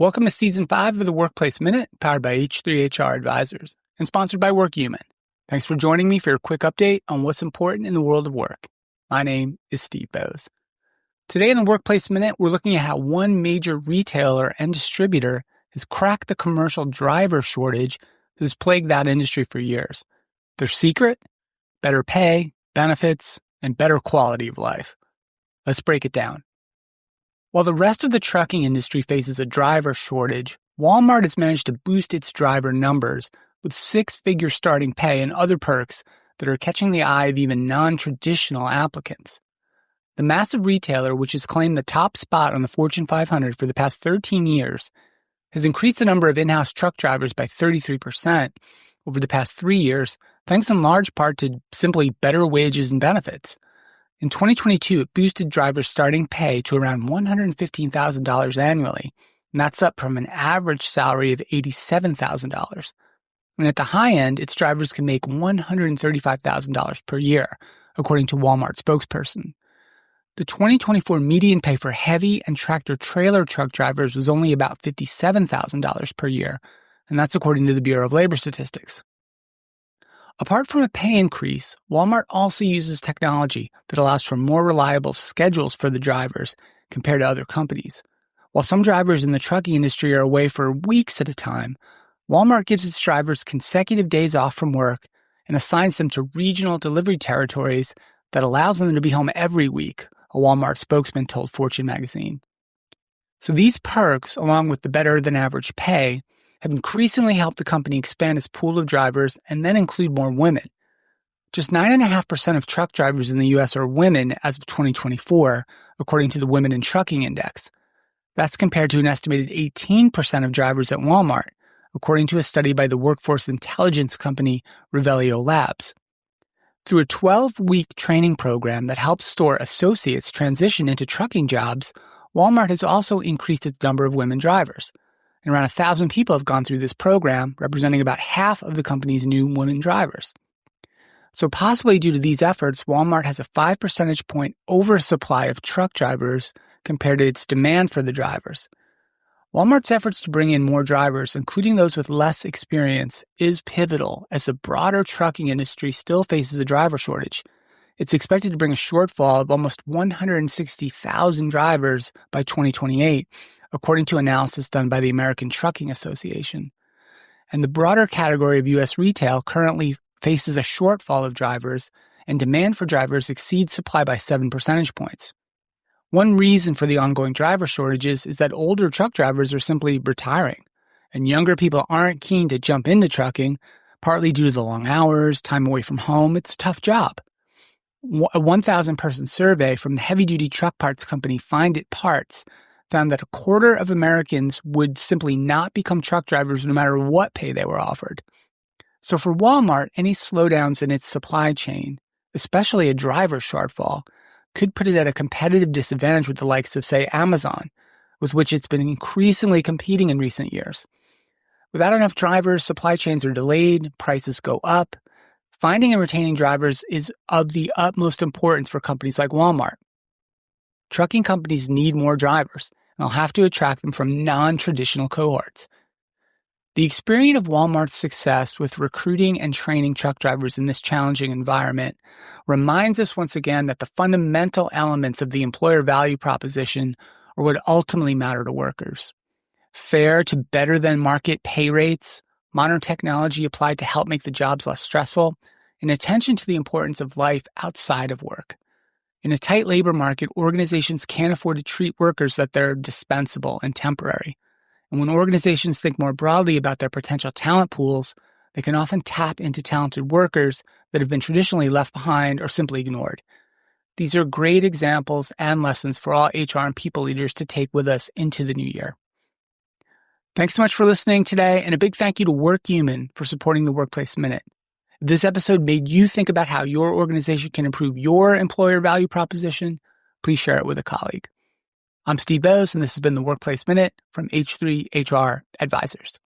Welcome to Season 5 of the Workplace Minute, powered by H3HR Advisors and sponsored by WorkHuman. Thanks for joining me for a quick update on what's important in the world of work. My name is Steve Boese. Today in the Workplace Minute, we're looking at how one major retailer and distributor has cracked the commercial driver shortage that has plagued that industry for years. Their secret? Better pay, benefits, and better quality of life. Let's break it down. While the rest of the trucking industry faces a driver shortage, Walmart has managed to boost its driver numbers with six-figure starting pay and other perks that are catching the eye of even non-traditional applicants. The massive retailer, which has claimed the top spot on the Fortune 500 for the past 13 years, has increased the number of in-house truck drivers by 33% over the past 3 years, thanks in large part to simply better wages and benefits. In 2022, it boosted drivers' starting pay to around $115,000 annually, and that's up from an average salary of $87,000. And at the high end, its drivers can make $135,000 per year, according to Walmart spokesperson. The 2024 median pay for heavy and tractor-trailer truck drivers was only about $57,000 per year, and that's according to the Bureau of Labor Statistics. Apart from a pay increase, Walmart also uses technology that allows for more reliable schedules for the drivers compared to other companies. While some drivers in the trucking industry are away for weeks at a time, Walmart gives its drivers consecutive days off from work and assigns them to regional delivery territories that allows them to be home every week, a Walmart spokesman told Fortune magazine. So these perks, along with the better-than-average pay, have increasingly helped the company expand its pool of drivers and then include more women. Just 9.5% of truck drivers in the U.S. are women as of 2024, according to the Women in Trucking Index. That's compared to an estimated 18% of drivers at Walmart, according to a study by the workforce intelligence company Revelio Labs. Through a 12-week training program that helps store associates transition into trucking jobs, Walmart has also increased its number of women drivers. And around 1,000 people have gone through this program, representing about half of the company's new women drivers. So possibly due to these efforts, Walmart has a 5 percentage point oversupply of truck drivers compared to its demand for the drivers. Walmart's efforts to bring in more drivers, including those with less experience, is pivotal as the broader trucking industry still faces a driver shortage. It's expected to bring a shortfall of almost 160,000 drivers by 2028, according to analysis done by the American Trucking Association. And the broader category of U.S. retail currently faces a shortfall of drivers, and demand for drivers exceeds supply by 7 percentage points. One reason for the ongoing driver shortages is that older truck drivers are simply retiring, and younger people aren't keen to jump into trucking, partly due to the long hours, time away from home. It's a tough job. A 1,000-person survey from the heavy-duty truck parts company Find It Parts found that a quarter of Americans would simply not become truck drivers no matter what pay they were offered. So for Walmart, any slowdowns in its supply chain, especially a driver shortfall, could put it at a competitive disadvantage with the likes of, say, Amazon, with which it's been increasingly competing in recent years. Without enough drivers, supply chains are delayed, prices go up. Finding and retaining drivers is of the utmost importance for companies like Walmart. Trucking companies need more drivers, and they'll have to attract them from non-traditional cohorts. The experience of Walmart's success with recruiting and training truck drivers in this challenging environment reminds us once again that the fundamental elements of the employer value proposition are what ultimately matter to workers. Fair to better than market pay rates, modern technology applied to help make the jobs less stressful, and attention to the importance of life outside of work. In a tight labor market, organizations can't afford to treat workers that they're dispensable and temporary. And when organizations think more broadly about their potential talent pools, they can often tap into talented workers that have been traditionally left behind or simply ignored. These are great examples and lessons for all HR and people leaders to take with us into the new year. Thanks so much for listening today, and a big thank you to WorkHuman for supporting the Workplace Minute. If this episode made you think about how your organization can improve your employer value proposition, please share it with a colleague. I'm Steve Boese, and this has been the Workplace Minute from H3HR Advisors.